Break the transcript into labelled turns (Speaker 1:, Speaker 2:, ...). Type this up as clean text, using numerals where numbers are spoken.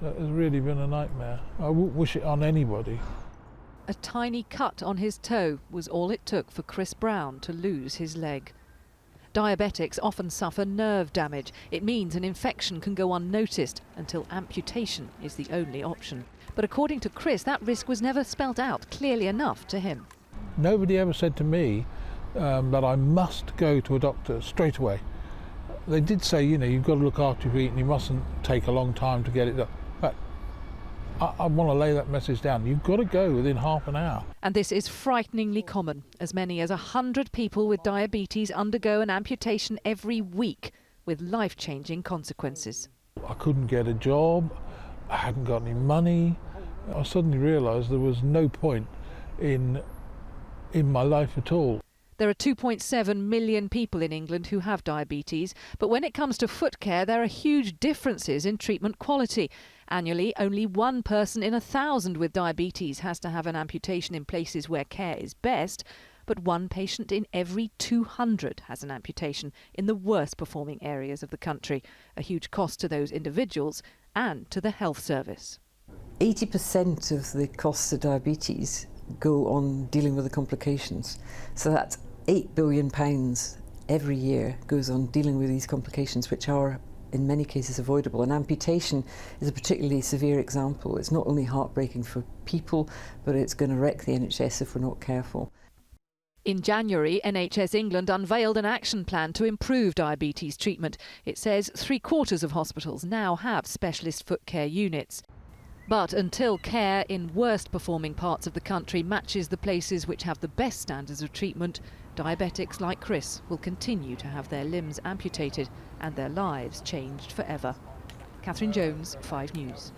Speaker 1: So it has really been a nightmare. I wouldn't wish it on anybody.
Speaker 2: A tiny cut on his toe was all it took for Chris Brown to lose his leg. Diabetics often suffer nerve damage. It means an infection can go unnoticed until amputation is the only option. But according to Chris, that risk was never spelt out clearly enough to him.
Speaker 1: Nobody ever said to me that I must go to a doctor straight away. They did say, you know, you've got to look after your feet and you mustn't take a long time to get it done. But I want to lay that message down. You've got to go within half an hour.
Speaker 2: And this is frighteningly common. As many as 100 people with diabetes undergo an amputation every week with life-changing consequences.
Speaker 1: I couldn't get a job. I hadn't got any money. I suddenly realised there was no point in my life at all.
Speaker 2: There are 2.7 million people in England who have diabetes, but when it comes to foot care, there are huge differences in treatment quality. Annually, only 1 person in 1,000 with diabetes has to have an amputation in places where care is best, but 1 patient in every 200 has an amputation in the worst performing areas of the country, a huge cost to those individuals and to the health service.
Speaker 3: 80% of the costs of diabetes go on dealing with the complications. So that's £8 billion every year goes on dealing with these complications, which are in many cases avoidable. And amputation is a particularly severe example. It's not only heartbreaking for people, but it's going to wreck the NHS if we're not careful.
Speaker 2: In January, NHS England unveiled an action plan to improve diabetes treatment. It says 3/4 of hospitals now have specialist foot care units. But until care in worst performing parts of the country matches the places which have the best standards of treatment, diabetics like Chris will continue to have their limbs amputated and their lives changed forever. Catherine Jones, 5 News.